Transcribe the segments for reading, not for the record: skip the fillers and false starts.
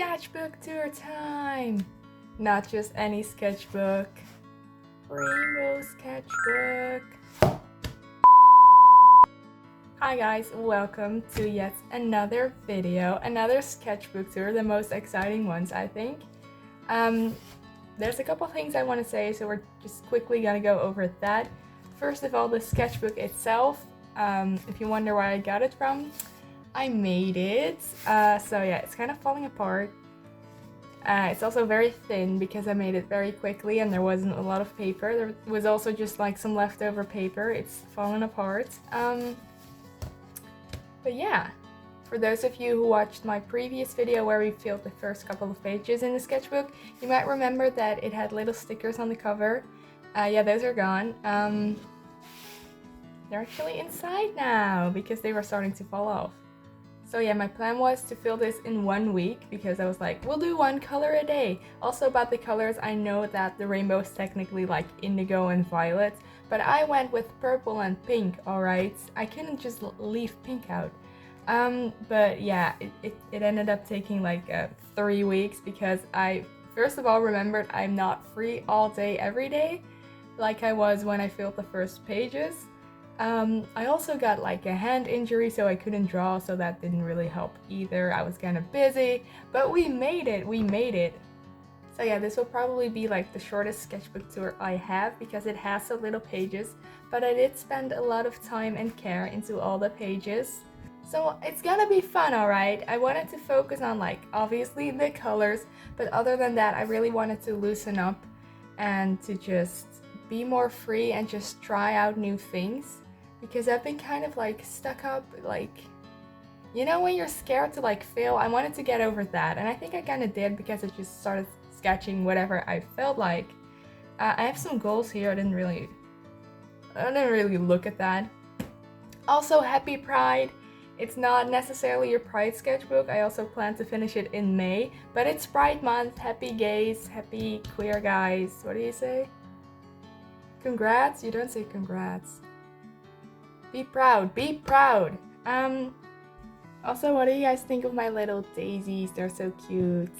Sketchbook tour time! Not just any sketchbook, rainbow sketchbook. Hi guys, welcome to yet another video, another sketchbook tour, the most exciting ones I think. There's a couple things I want to say, so we're just quickly gonna go over that. First of all, the sketchbook itself, if you wonder where I got it from, I made it. So yeah, it's kind of falling apart. It's also very thin because I made it very quickly and there wasn't a lot of paper. There was also just like some leftover paper. It's fallen apart. But yeah, for those of you who watched my previous video where we filled the first couple of pages in the sketchbook, you might remember that it had little stickers on the cover. Yeah, those are gone. They're actually inside now because they were starting to fall off. So yeah, my plan was to fill this in 1 week because I was like, we'll do one color a day. Also about the colors, I know that the rainbow is technically like indigo and violet, but I went with purple and pink, alright? I couldn't just leave pink out. But yeah, it ended up taking like 3 weeks because I first of all remembered I'm not free all day every day like I was when I filled the first pages. I also got like a hand injury, so I couldn't draw, so that didn't really help either. I was kind of busy, but we made it. So yeah, this will probably be like the shortest sketchbook tour I have because it has so little pages, but I did spend a lot of time and care into all the pages. So it's gonna be fun, alright? I wanted to focus on like obviously the colors, but other than that I really wanted to loosen up and to just be more free and just try out new things. Because I've been kind of like stuck up, like, you know when you're scared to like fail? I wanted to get over that, and I think I kind of did because I just started sketching whatever I felt like. I have some goals here, I didn't really look at that. Also, happy Pride. It's not necessarily your Pride sketchbook, I also plan to finish it in May, but it's Pride month. Happy gays, happy queer guys. What do you say? Congrats? You don't say congrats. Be proud, be proud! Also, what do you guys think of my little daisies? They're so cute.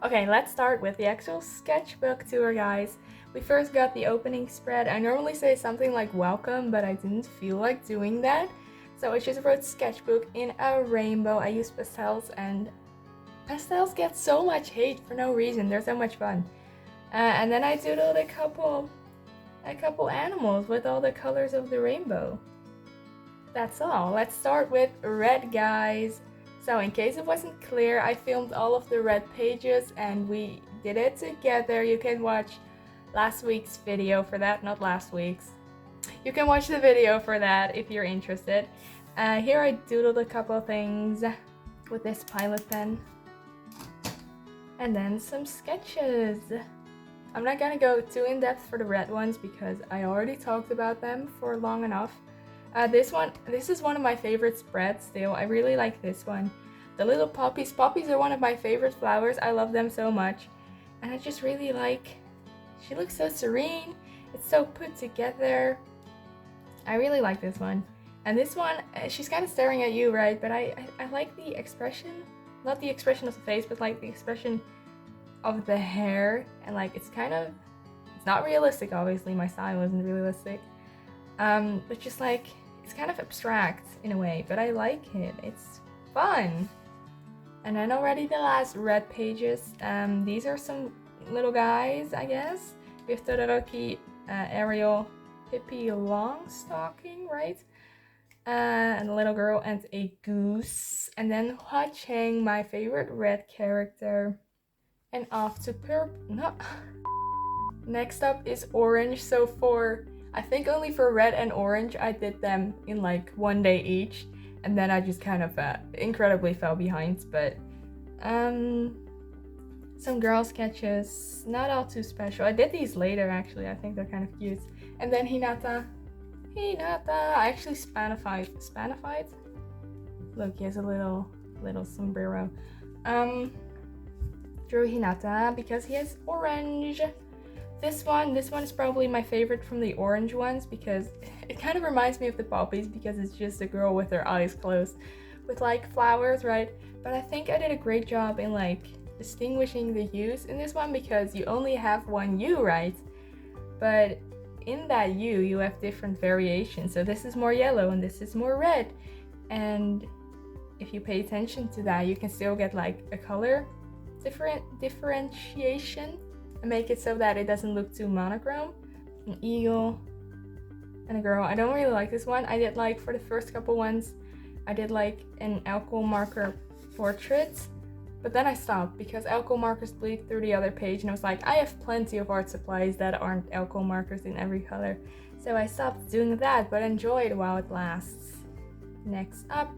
Okay, let's start with the actual sketchbook tour, guys. We first got the opening spread. I normally say something like welcome, but I didn't feel like doing that. So I just wrote sketchbook in a rainbow. I used pastels, and pastels get so much hate for no reason. They're so much fun. And then I doodled a couple animals with all the colors of the rainbow. That's all. Let's start with red, guys. So in case it wasn't clear, I filmed all of the red pages and we did it together. You can watch last week's video for that, not last week's. You can watch the video for that if you're interested. Here I doodled a couple things with this pilot pen. And then some sketches. I'm not gonna go too in depth for the red ones because I already talked about them for long enough. This is one of my favorite spreads still. I really like this one. The little poppies. Poppies are one of my favorite flowers. I love them so much. And I just really like, she looks so serene. It's so put together. I really like this one. And this one, she's kind of staring at you, right? But I like the expression. Not the expression of the face, but like the expression of the hair. And like, it's not realistic, obviously. My style isn't realistic. But just like, it's kind of abstract in a way, but I like it. It's fun. And then already the last red pages. These are some little guys, I guess. We have Todoroki, Ariel, Pippi Longstocking, right? And a little girl and a goose. And then Hua Chang, my favorite red character. And off to purple. No. Next up is orange. So I think only for red and orange I did them in like 1 day each, and then I just kind of incredibly fell behind. But some girl sketches, not all too special. I did these later actually. I think they're kind of cute. And then Hinata, I actually spanified. Look, he has a little sombrero. Drew Hinata because he has orange. This one is probably my favorite from the orange ones because it kind of reminds me of the poppies because it's just a girl with her eyes closed with like flowers, right? But I think I did a great job in like distinguishing the hues in this one because you only have one hue, right? But in that hue, you have different variations. So this is more yellow and this is more red. And if you pay attention to that, you can still get like a color differentiation and make it so that it doesn't look too monochrome. An eagle and a girl. I don't really like this one. I did like, for the first couple ones, I did like an alcohol marker portrait, but then I stopped because alcohol markers bleed through the other page, and I was like, I have plenty of art supplies that aren't alcohol markers in every color. So I stopped doing that, but enjoyed while it lasts. Next up,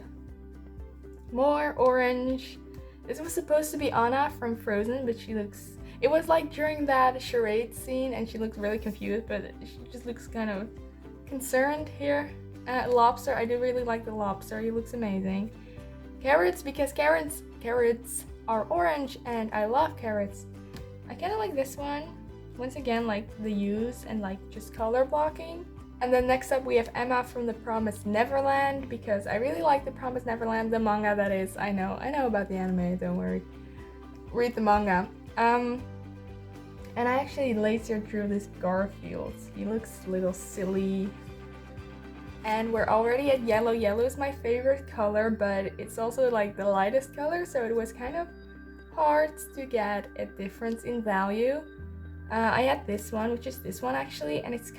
more orange. This was supposed to be Anna from Frozen, but it was like during that charade scene and she looks really confused, but she just looks kind of concerned here. Lobster, I do really like the lobster, he looks amazing. Carrots, because carrots are orange and I love carrots. I kind of like this one. Once again, like the hues and like just color blocking. And then next up we have Emma from The Promised Neverland, because I really like The Promised Neverland, the manga that is. I know about the anime, don't worry. Read the manga. And I actually later drew this Garfield. He looks a little silly. And we're already at yellow. Yellow is my favorite color, but it's also like the lightest color, so it was kind of hard to get a difference in value. I had this one, which is this one actually, and it's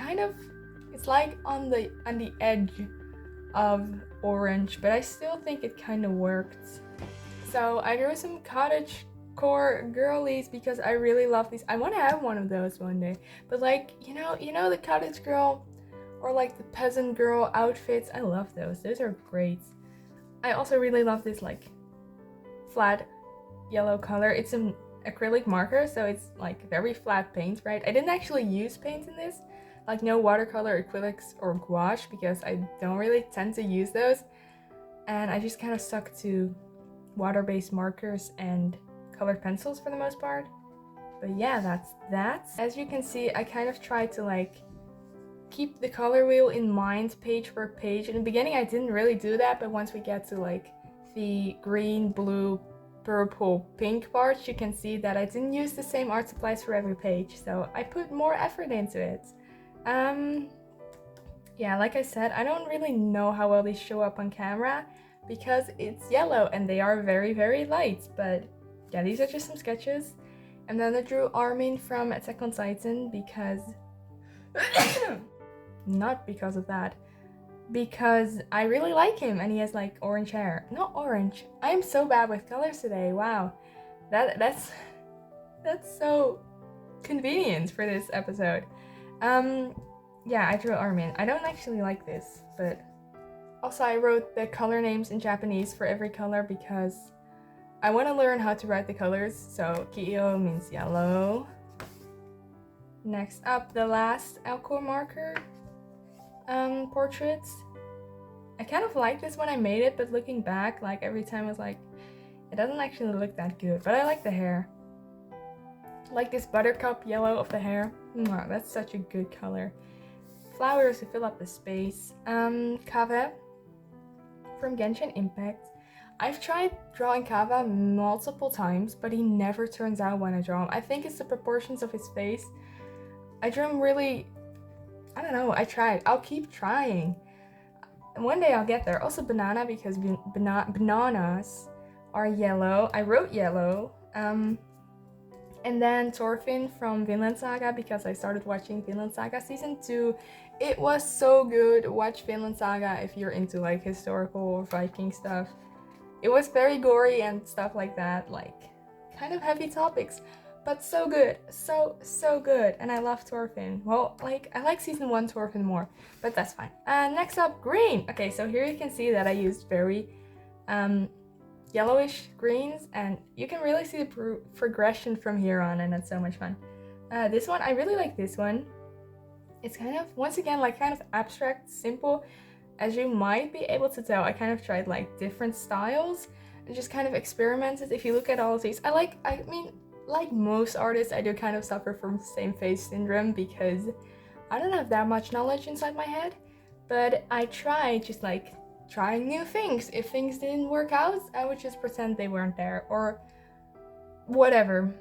like on the edge of orange, but I still think it kind of worked. So I drew some cottage core girlies because I really love these. I want to have one of those one day, but like you know the cottage girl or like the peasant girl outfits, I love those are great. I also really love this like flat yellow color. It's an acrylic marker, so it's like very flat paint, right? I didn't actually use paint in this, like no watercolor, acrylics, or gouache, because I don't really tend to use those, and I just kind of stuck to water-based markers and colored pencils for the most part. But yeah, that's that. As you can see, I kind of tried to like keep the color wheel in mind page per page. In the beginning I didn't really do that, but once we get to like the green, blue, purple, pink parts, you can see that I didn't use the same art supplies for every page, so I put more effort into it. Yeah, like I said, I don't really know how well these show up on camera because it's yellow and they are very, very light, but yeah, these are just some sketches. And then I drew Armin from Attack on Titan because not because of that, because I really like him and he has like orange hair. Not orange. I am so bad with colors today. Wow. That's so convenient for this episode. Yeah, I drew Armin. I don't actually like this, but also I wrote the color names in Japanese for every color because I want to learn how to write the colors. So Kiyo means yellow. Next up, the last alcohol marker portraits. I kind of liked this when I made it, but looking back, like every time I was like, it doesn't actually look that good, but I like the hair. Like this buttercup yellow of the hair. Wow, that's such a good color. Flowers to fill up the space. Kave from Genshin Impact. I've tried drawing Kava multiple times, but he never turns out when I draw him. I think it's the proportions of his face. I drew him really, I don't know, I tried. I'll keep trying. One day I'll get there. Also banana, because bananas are yellow. I wrote yellow. And then Thorfinn from Vinland Saga, because I started watching Vinland Saga season 2. It was so good. Watch Vinland Saga if you're into like historical or Viking stuff. It was very gory and stuff like that, like kind of heavy topics, but so good, so good. And I love Thorfinn. Well, like I like season 1 Thorfinn more, but that's fine. Next up, green. Okay, so here you can see that I used very yellowish greens, and you can really see the progression from here on, and it's so much fun. This one, I really like this one. It's kind of, once again, like kind of abstract, simple. As you might be able to tell, I kind of tried like different styles and just kind of experimented. If you look at all of these, I mean, like most artists, I do kind of suffer from same face syndrome because I don't have that much knowledge inside my head, but I try just like trying new things. If things didn't work out, I would just pretend they weren't there, or whatever.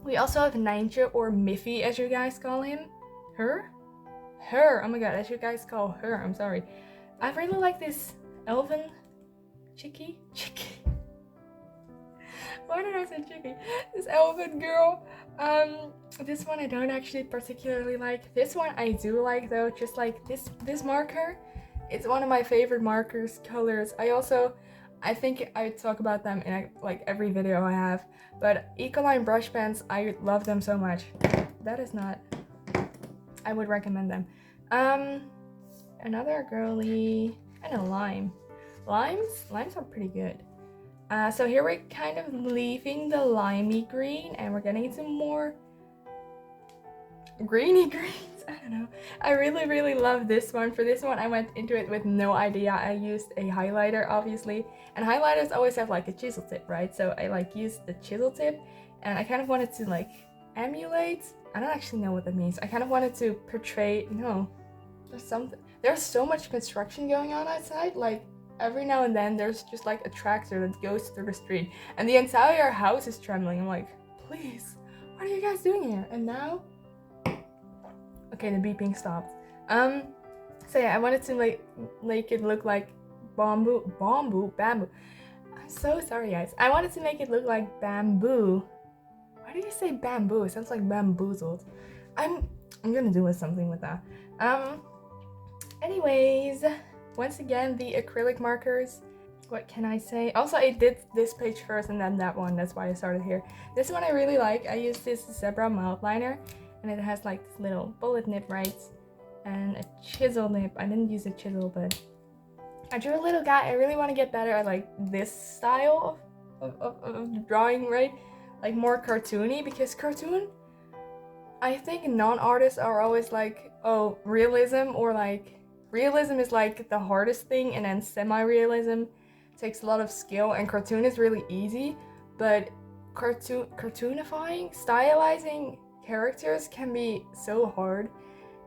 We also have Ninja, or Miffy as you guys call him. Her? Her, oh my god, as you guys call her, I'm sorry. I really like this elven chickie. Why did I say chickie? This elven girl. This one I don't actually particularly like. This one I do like though, just like this marker. It's one of my favorite markers, colors. I think I talk about them in like every video I have, but Ecoline brush pens, I love them so much. That is not, I would recommend them. Another girly, and a lime. Limes are pretty good. So here we're kind of leaving the limey green and we're getting into more greeny greens. I don't know. I really love this one. For this one I went into it with no idea. I used a highlighter obviously, and highlighters always have like a chisel tip, right? So I like used the chisel tip and I kind of wanted to like emulate, I don't actually know what that means. I kind of wanted to portray, no, there's so much construction going on outside, like every now and then there's just like a tractor that goes through the street and the entire house is trembling. I'm like, please, what are you guys doing here? And now, okay, the beeping stopped. So yeah, I wanted to make it look like bamboo. I'm so sorry guys. I wanted to make it look like bamboo. Why do you say bamboo? It sounds like bamboozled. I'm gonna do something with that. Anyways, once again, the acrylic markers. What can I say? Also, I did this page first and then that one. That's why I started here. This one I really like. I used this zebra mild liner and it has like this little bullet nib, right? And a chisel nib. I didn't use a chisel, but I drew a little guy. I really want to get better at like this style of drawing, right? Like more cartoony, because cartoon, I think non-artists are always like, oh, realism, or like realism is like the hardest thing, and then semi-realism takes a lot of skill, and cartoon is really easy. But cartoonifying, stylizing characters can be so hard,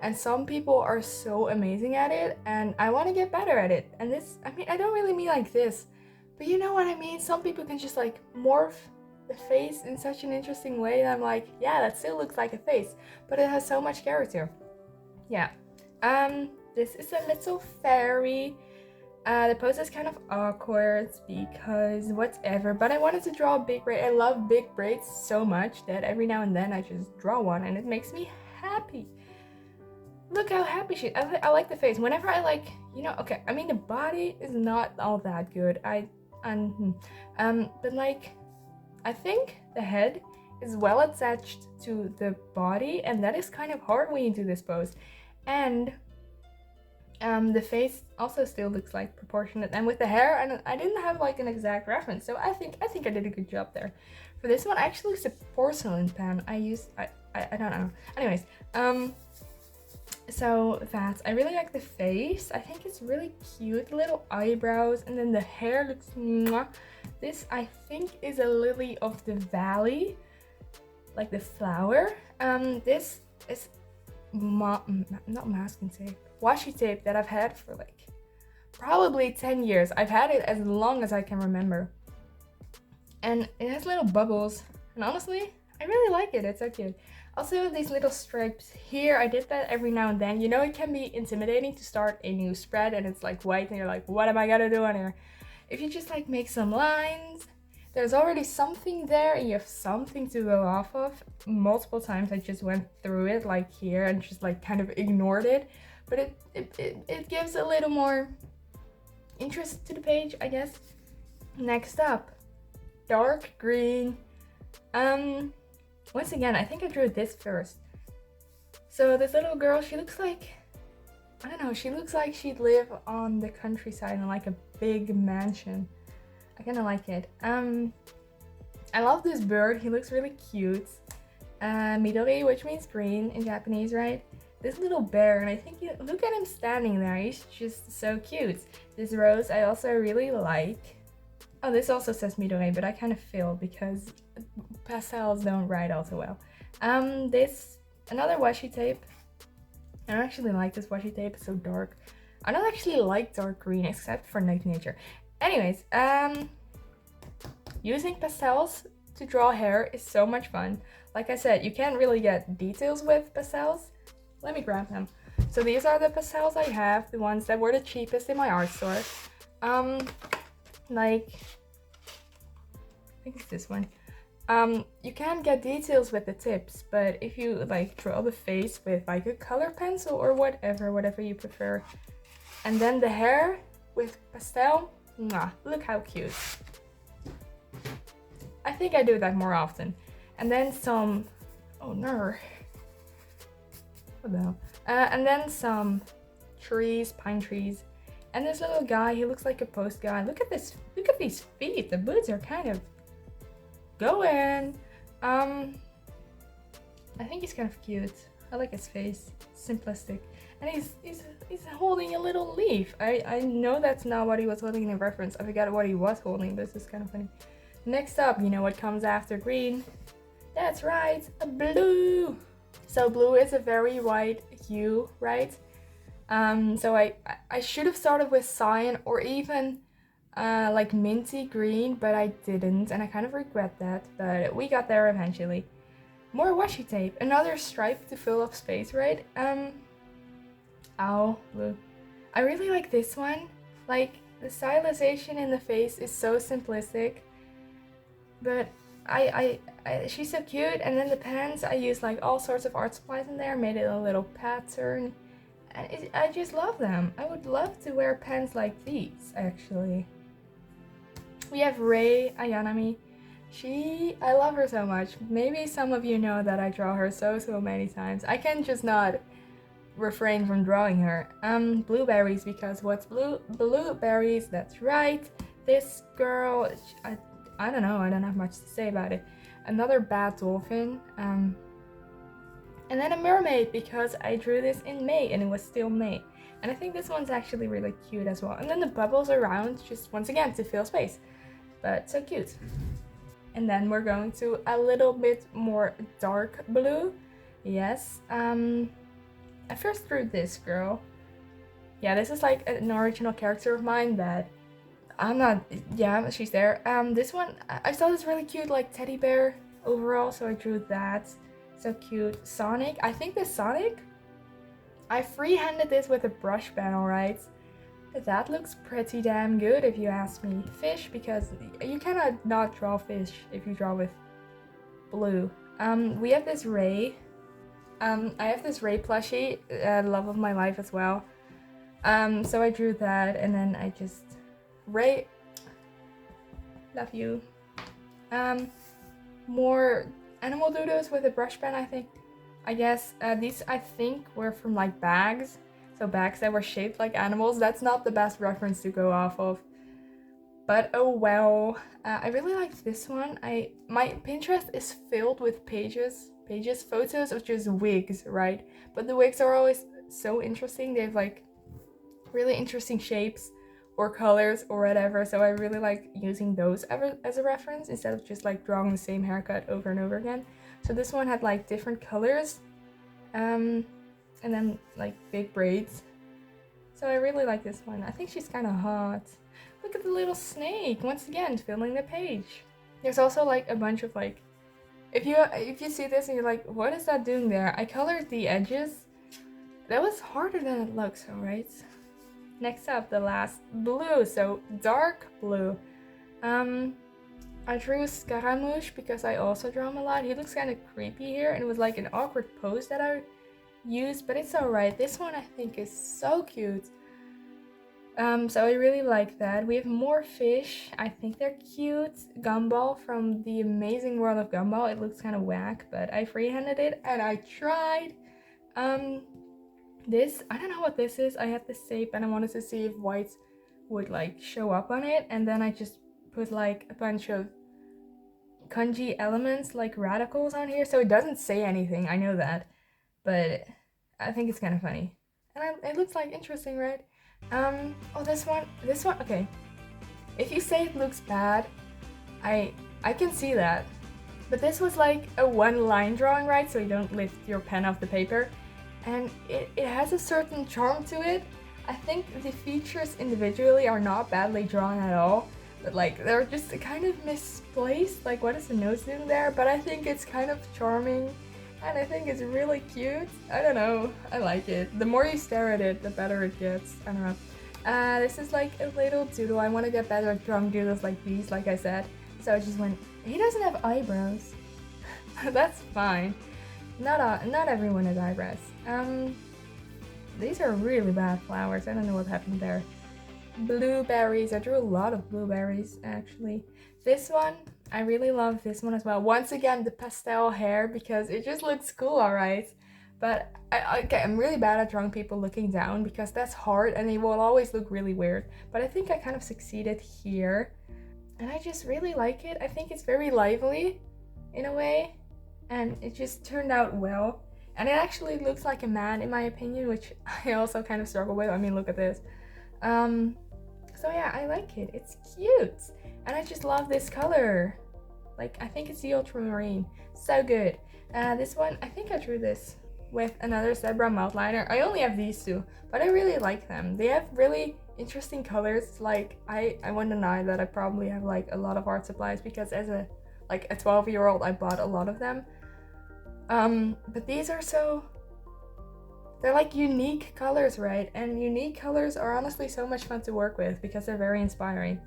and some people are so amazing at it, and I want to get better at it. And this, I mean, I don't really mean like this, but you know what I mean? Some people can just like morph the face in such an interesting way that I'm like, yeah, that still looks like a face, but it has so much character. Yeah. This is a little fairy. The pose is kind of awkward because whatever, but I wanted to draw a big braid. I love big braids so much that every now and then I just draw one and it makes me happy. Look how happy she is. I like the face. Whenever I like, you know, okay, I mean the body is not all that good. But like, I think the head is well attached to the body, and that is kind of hard when you do this pose. And the face also still looks like proportionate, and with the hair, and I didn't have like an exact reference, so I think I did a good job there. For this one, I actually used a porcelain pen. I don't know. Anyways, so that, I really like the face. I think it's really cute, the little eyebrows, and then the hair looks mwah. This I think is a lily of the valley, like the flower. This is not masking tape, washi tape that I've had for like probably 10 years. I've had it as long as I can remember, and it has little bubbles, and honestly I really like it. It's so cute. Also these little stripes here, I did that every now and then. You know, it can be intimidating to start a new spread and it's like white and you're like, what am I gonna do on here? If you just like make some lines, there's already something there and you have something to go off of. Multiple times I just went through it like here and just like kind of ignored it, but it gives a little more interest to the page, I guess. Next up, dark green. Once again, I think I drew this first. So this little girl, she looks like, I don't know, she looks like she'd live on the countryside in like a big mansion. I kind of like it. I love this bird. He looks really cute. Midori, which means green in Japanese, right? This little bear, and I think, look at him standing there. He's just so cute. This rose I also really like. Oh, this also says Midori, but I kind of feel because pastels don't write all too well. This, another washi tape. I don't actually like this washi tape, it's so dark. I don't actually like dark green except for Night Nature. Anyways, using pastels to draw hair is so much fun. Like I said, you can't really get details with pastels. Let me grab them. So these are the pastels I have, the ones that were the cheapest in my art store. Like, I think it's this one. You can get details with the tips, but if you like draw the face with like a color pencil or whatever you prefer, and then the hair with pastel, mwah, look how cute. I think I do that more often. And then some, oh no, what the hell? And then some trees, pine trees, and this little guy, he looks like a post guy. Look at this, look at these feet, the boots are kind of going. I think he's kind of cute. I like his face, simplistic. And he's holding a little leaf. I know that's not what he was holding in the reference. I forgot what he was holding, but this is kind of funny. Next up, you know what comes after green? That's right, a blue. So blue is a very white hue, right? So I should have started with cyan or even like minty green, but I didn't, and I kind of regret that, but we got there eventually. More washi tape, another stripe to fill up space, right? Ow, blue. I really like this one. Like, the stylization in the face is so simplistic, but she's so cute. And then the pants, I used like all sorts of art supplies in there, made it a little pattern, and I just love them. I would love to wear pants like these, actually. We have Rei Ayanami. I love her so much. Maybe some of you know that I draw her so many times. I can just not refrain from drawing her. Blueberries, because what's blueberries? That's right. This girl, I don't know. I don't have much to say about it. Another bad dolphin. And then a mermaid, because I drew this in May and it was still May. And I think this one's actually really cute as well. And then the bubbles around, just once again to fill space. But so cute. And then we're going to a little bit more dark blue. Yes. I first drew this girl. Yeah, this is like an original character of mine that I'm not, yeah, she's there. This one, I saw this really cute like teddy bear overall, so I drew that. So cute. Sonic, I think this Sonic, I freehanded this with a brush pen, alright? That looks pretty damn good if you ask me. Fish, because you cannot not draw fish if you draw with blue. We have this Ray. I have this Ray plushie, love of my life as well. So I drew that, and then I just Ray, love you. More animal doodles with a brush pen, I think. I guess these I think were from like bags. So bags that were shaped like animals. That's not the best reference to go off of. But oh well. I really liked this one. My Pinterest is filled with photos of just wigs, right? But the wigs are always so interesting. They have like really interesting shapes or colors or whatever. So I really like using those as a reference instead of just like drawing the same haircut over and over again. So this one had like different colors. And then like big braids. So I really like this one. I think she's kind of hot. Look at the little snake, once again filling the page. There's also like a bunch of like, if you see this and you're like, what is that doing there? I colored the edges. That was harder than it looks, alright? Next up, the last blue, so dark blue. I drew Scaramouche because I also draw him a lot. He looks kind of creepy here, and it was like an awkward pose that I used, but it's alright. This one I think is so cute. So I really like that. We have more fish. I think they're cute. Gumball from the Amazing World of Gumball. It looks kind of whack, but I freehanded it and I tried. This, I don't know what this is. I had this tape and I wanted to see if white would like show up on it, and then I just put like a bunch of kanji elements like radicals on here, so it doesn't say anything. I know that, but I think it's kind of funny, and it looks like interesting, right? Oh, this one, okay. If you say it looks bad, I can see that, but this was like a one-line drawing, right? So you don't lift your pen off the paper, and it has a certain charm to it. I think the features individually are not badly drawn at all, but like they're just kind of misplaced. Like, what is the nose doing there? But I think it's kind of charming, and I think it's really cute. I don't know, I like it. The more you stare at it, the better it gets. I don't know. This is like a little doodle. I want to get better at drawing doodles like these, like I said. So I just went, he doesn't have eyebrows. That's fine. Not everyone has eyebrows. These are really bad flowers. I don't know what happened there. Blueberries. I drew a lot of blueberries, actually. This one, I really love this one as well. Once again, the pastel hair, because it just looks cool, alright? But I'm really bad at drawing people looking down, because that's hard and they will always look really weird. But I think I kind of succeeded here. And I just really like it. I think it's very lively, in a way. And it just turned out well. And it actually looks like a man, in my opinion, which I also kind of struggle with. I mean, look at this. So yeah, I like it. It's cute. And I just love this color. Like, I think it's the ultramarine. So good. This one, I think I drew this with another zebra mouth liner. I only have these two, but I really like them. They have really interesting colors. Like, I won't deny that I probably have like a lot of art supplies, because as a 12-year-old, I bought a lot of them. But these are they're like unique colors, right? And unique colors are honestly so much fun to work with, because they're very inspiring.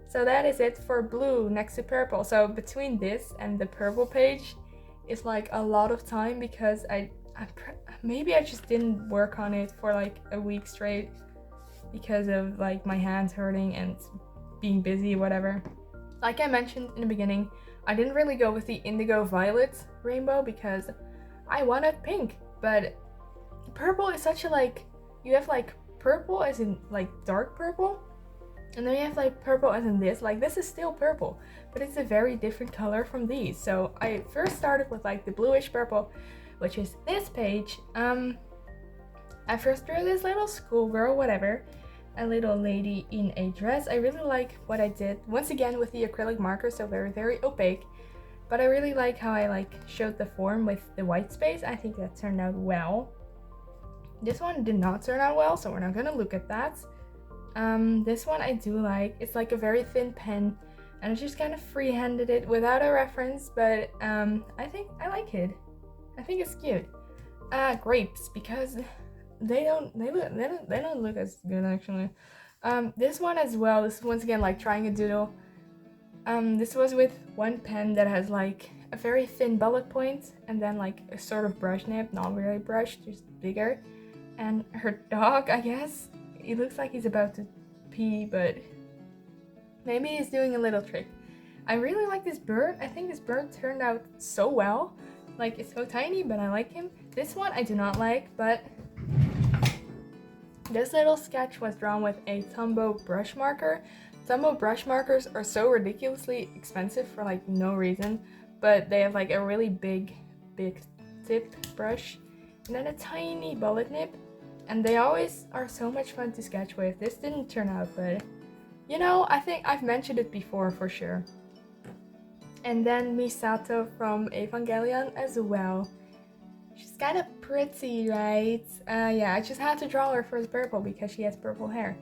So that is it for blue next to purple. So between this and the purple page is like a lot of time, because maybe I just didn't work on it for like a week straight because of like my hands hurting and being busy, whatever. Like I mentioned in the beginning, I didn't really go with the indigo violet rainbow because I wanted pink, but purple is such a you have like purple as in like dark purple, and then you have like purple as in this. Like, this is still purple, but it's a very different color from these. So I first started with like the bluish purple, which is this page. I first drew this little schoolgirl, whatever, a little lady in a dress. I really like what I did, once again with the acrylic marker, so very, very opaque. But I really like how I showed the form with the white space. I think that turned out well. This one did not turn out well, so we're not gonna look at that. This one I do like. It's like a very thin pen, and I just kind of freehanded it without a reference, but I think I like it. I think it's cute. Grapes, because they don't look as good actually. This one as well. This is once again like trying a doodle. This was with one pen that has like a very thin bullet point, and then like a sort of brush nib, not really brush, just bigger. And her dog, I guess, it looks like he's about to pee, but maybe he's doing a little trick. I really like this bird. I think this bird turned out so well. Like, it's so tiny, but I like him. This one I do not like, but this little sketch was drawn with a Tombow brush marker. Tombow brush markers are so ridiculously expensive for like no reason, but they have like a really big tipped brush and then a tiny bullet nib, and they always are so much fun to sketch with. This didn't turn out, but you know, I think I've mentioned it before for sure. And then Misato from Evangelion as well. She's kind of pretty, right? Yeah, I just had to draw her for the purple because she has purple hair.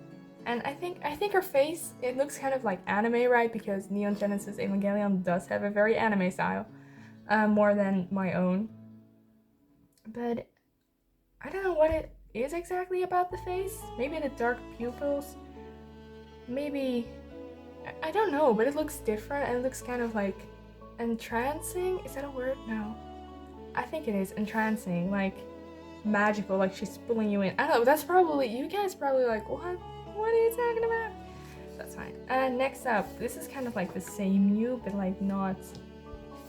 And I think her face, it looks kind of like anime, right? Because Neon Genesis Evangelion does have a very anime style, more than my own. But I don't know what it is exactly about the face. Maybe the dark pupils. Maybe, I don't know, but it looks different and it looks kind of like entrancing. Is that a word? No. I think it is entrancing, like magical, like she's pulling you in. I don't know, that's probably, you guys probably like, what are you talking about? That's fine. Next up, this is kind of like the same Mew, but like not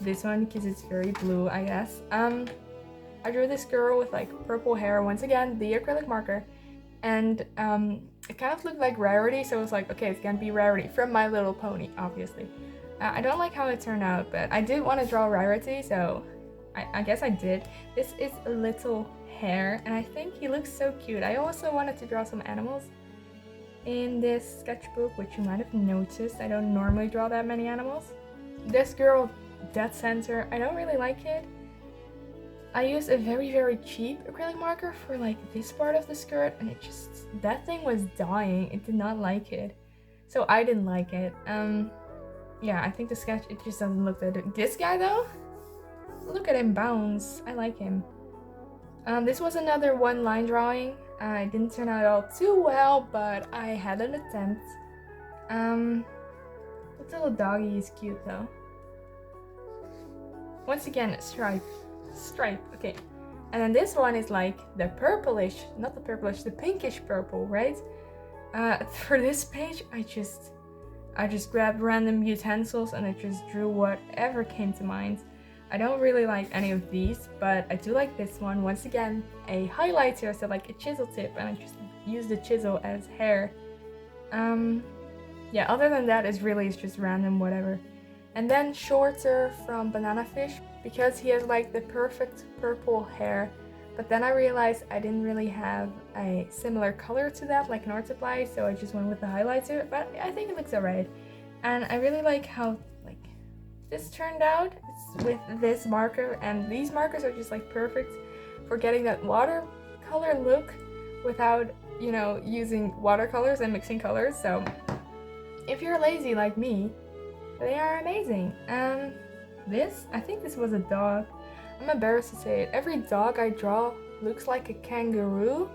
this one because it's very blue, I guess. I drew this girl with like purple hair, once again, the acrylic marker, and it kind of looked like Rarity, so it was like, okay, it's gonna be Rarity from My Little Pony, obviously. I don't like how it turned out, but I did want to draw Rarity, so I guess I did. This is a little hare, and I think he looks so cute. I also wanted to draw some animals in this sketchbook, which you might have noticed. I don't normally draw that many animals. This girl, dead center, I don't really like it. I used a very, very cheap acrylic marker for like this part of the skirt, and it just, that thing was dying. It did not like it. so I didn't like it. Yeah, I think the sketch, it just doesn't look that good. This guy though, look at him bounce. I like him. This was another one line drawing. It didn't turn out all too well, but I had an attempt. This little doggy is cute though. Once again, stripe, okay. And then this one is like the purplish, not the purplish, the pinkish purple, right? For this page, I just grabbed random utensils and I just drew whatever came to mind. I don't really like any of these, but I do like this one. Once again, a highlighter, so like a chisel tip, and I just use the chisel as hair. Yeah, other than that, it's just random whatever. And then shorter from Banana Fish, because he has like the perfect purple hair. But then I realized I didn't really have a similar color to that, like an art supply, so I just went with the highlighter, but I think it looks alright. And I really like how like this turned out. It's with this marker, and these markers are just like perfect for getting that watercolor look without, you know, using watercolors and mixing colors. So if you're lazy like me, they are amazing. I think this was a dog. I'm embarrassed to say it. Every dog I draw looks like a kangaroo.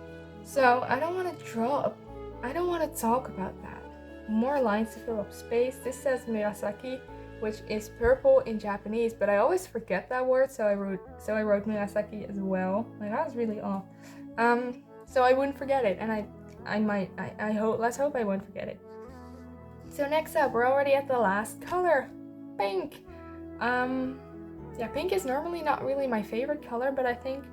So I don't want to talk about that. More lines to fill up space. This says Murasaki, which is purple in Japanese, but I always forget that word, so I wrote Murasaki as well. Like, that was really off. So I wouldn't forget it, and let's hope I won't forget it. So next up, we're already at the last color, pink. Yeah, pink is normally not really my favorite color, but I think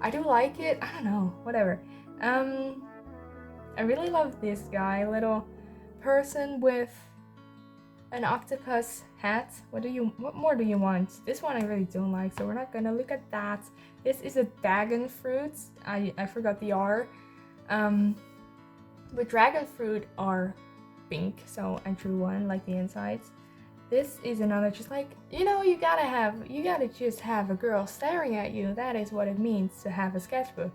I do like it. I don't know, whatever. I really love this guy, little person with an octopus hat. What more do you want? This one I really don't like, so we're not gonna look at that. This is a dragon fruit. I forgot the R. But dragon fruit are pink, so I drew one like the insides. This is another, just like, you know, you gotta just have a girl staring at you. That is what it means to have a sketchbook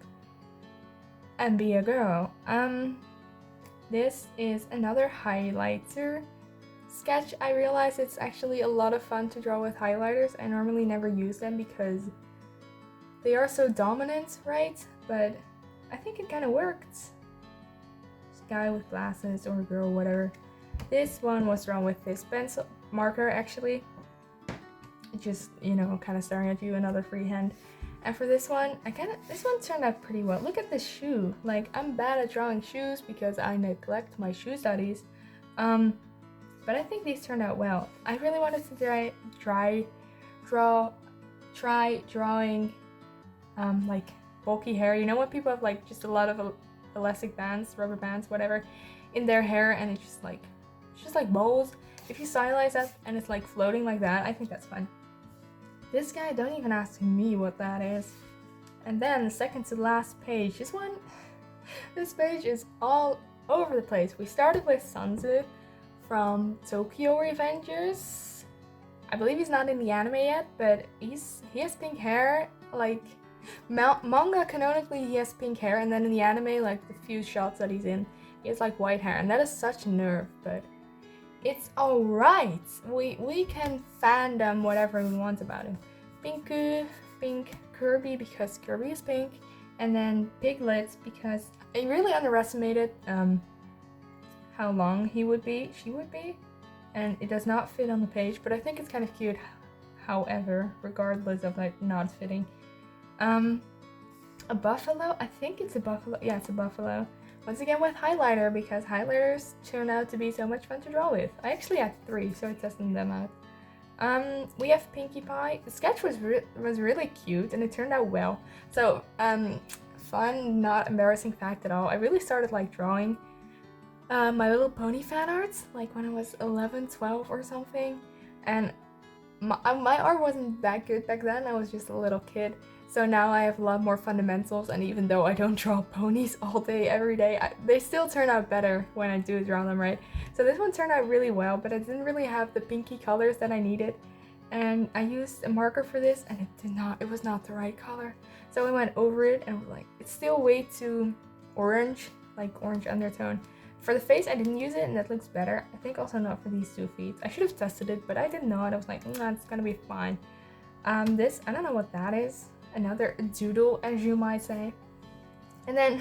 and be a girl. This is another highlighter sketch. I realize it's actually a lot of fun to draw with highlighters. I normally never use them because they are so dominant, right? But I think it kind of worked. This guy with glasses, or a girl, whatever. This one was drawn with this pencil marker, actually. Just, you know, kind of staring at you, another freehand. And for this one, this one turned out pretty well. Look at this shoe. Like, I'm bad at drawing shoes because I neglect my shoe studies. But I think these turned out well. I really wanted to try drawing like bulky hair. You know when people have like just a lot of elastic bands, rubber bands, whatever, in their hair, and it's just like balls. If you stylize that and it's like floating like that, I think that's fun. This guy, don't even ask me what that is. And then the second to last page, this page is all over the place. We started with Sanzu from Tokyo Revengers. I believe he's not in the anime yet, but he has pink hair. Like, manga canonically he has pink hair, and then in the anime, like the few shots that he's in, he has like white hair, and that is such nerve, but it's alright. We can fandom whatever we want about him. Pink Kirby because Kirby is pink, and then Piglet because I really underestimated how long she would be, and it does not fit on the page, but I think it's kind of cute, however, regardless of like not fitting. A buffalo, I think it's a buffalo, yeah, it's a buffalo. Once again with highlighter, because highlighters turn out to be so much fun to draw with. I actually had 3, so I tested them out. We have Pinkie Pie. The sketch was really cute, and it turned out well. So, fun, not embarrassing fact at all. I really started like drawing My Little Pony fan arts, like when I was 11, 12 or something. And my art wasn't that good back then. I was just a little kid. So now I have a lot more fundamentals, and even though I don't draw ponies all day, every day, they still turn out better when I do draw them right. So this one turned out really well, but I didn't really have the pinky colors that I needed. And I used a marker for this, and it was not the right color. So I went over it and was like, it's still way too orange, like orange undertone, For the face, I didn't use it, and that looks better. I think also not for these 2 feet. I should have tested it, but I did not. I was like, nah, it's gonna be fine. This, I don't know what that is. Another doodle, as you might say. And then,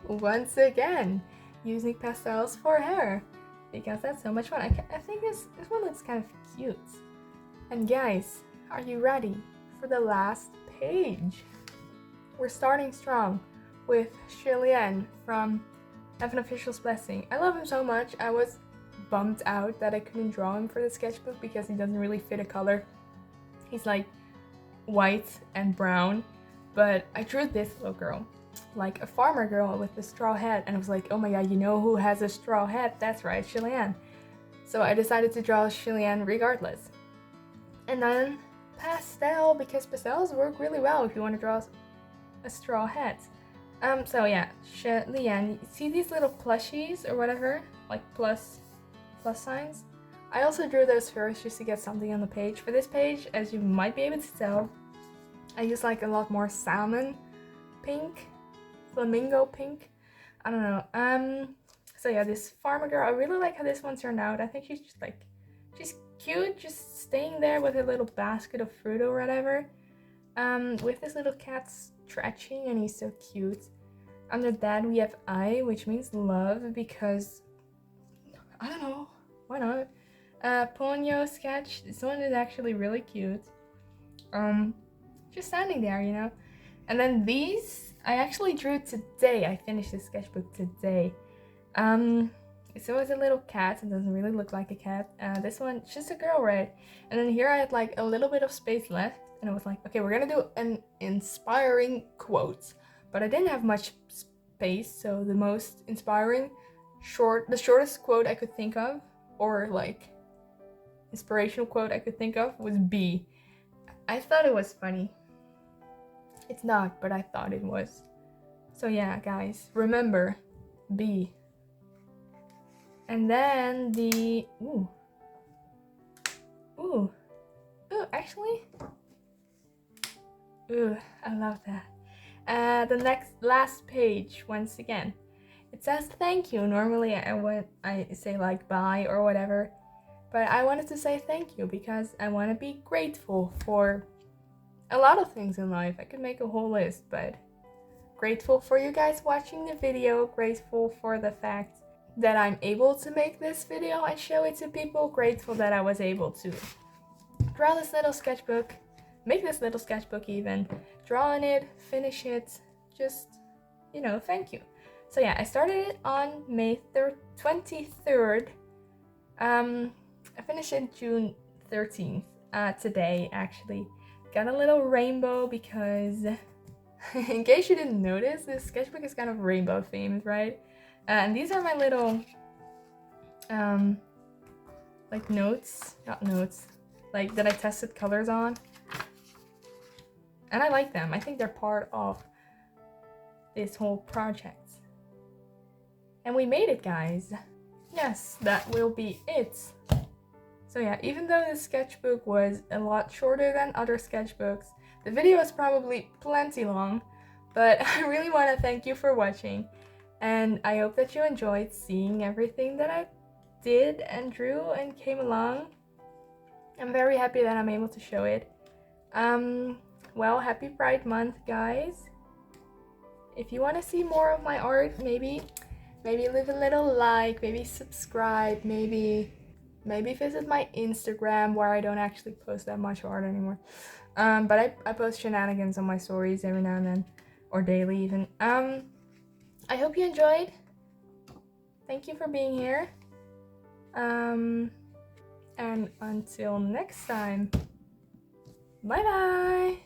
once again, using pastels for hair, because that's so much fun. I think this one looks kind of cute. And guys, are you ready for the last page? We're starting strong with Shilian from Have an Official's Blessing. I love him so much. I was bummed out that I couldn't draw him for the sketchbook because he doesn't really fit a color. He's like white and brown, but I drew this little girl, like a farmer girl with a straw hat, and I was like, oh my god, you know who has a straw hat? That's right, Shilian. So I decided to draw Shilian regardless. And then pastel, because pastels work really well if you want to draw a straw hat. So yeah, Shilian, see these little plushies or whatever, like plus signs? I also drew those first just to get something on the page. For this page, as you might be able to tell, I use like a lot more salmon pink, flamingo pink, I don't know. So yeah, this farmer girl, I really like how this one turned out. I think she's just like, she's cute, just staying there with a little basket of fruit or whatever. With this little cat stretching, and he's so cute. Under that we have I, which means love, because I don't know, why not? Ponyo sketch, this one is actually really cute. Just standing there, you know. And then these I actually drew today. I finished the sketchbook today. So it's a little cat. It doesn't really look like a cat. This one, just a girl, right? And then here I had like a little bit of space left, and I was like, okay, we're gonna do an inspiring quote. But I didn't have much space, so the most inspiring, the shortest quote I could think of, or like inspirational quote I could think of, was B. I thought it was funny. It's not, but I thought it was. So yeah, guys, remember, B. And then the actually, I love that. The last page, once again, it says thank you. Normally I say like bye or whatever, but I wanted to say thank you because I want to be grateful for a lot of things in life. I could make a whole list, but grateful for you guys watching the video, grateful for the fact that I'm able to make this video and show it to people, grateful that I was able to draw this little sketchbook, make this little sketchbook even, draw on it, finish it, just, you know, thank you. So yeah, I started it on May 23rd. I finished it June 13th, today actually. Got a little rainbow because, in case you didn't notice, this sketchbook is kind of rainbow themed, right? And these are my little, like not notes, like that I tested colors on. And I like them. I think they're part of this whole project. And we made it, guys. Yes, that will be it. So yeah, even though this sketchbook was a lot shorter than other sketchbooks, the video is probably plenty long, but I really want to thank you for watching, and I hope that you enjoyed seeing everything that I did and drew and came along. I'm very happy that I'm able to show it. Well, happy Pride Month, guys. If you want to see more of my art, maybe leave a little like, maybe subscribe, maybe visit my Instagram, where I don't actually post that much art anymore. But I post shenanigans on my stories every now and then, or daily even. I hope you enjoyed. Thank you for being here. And until next time, bye bye.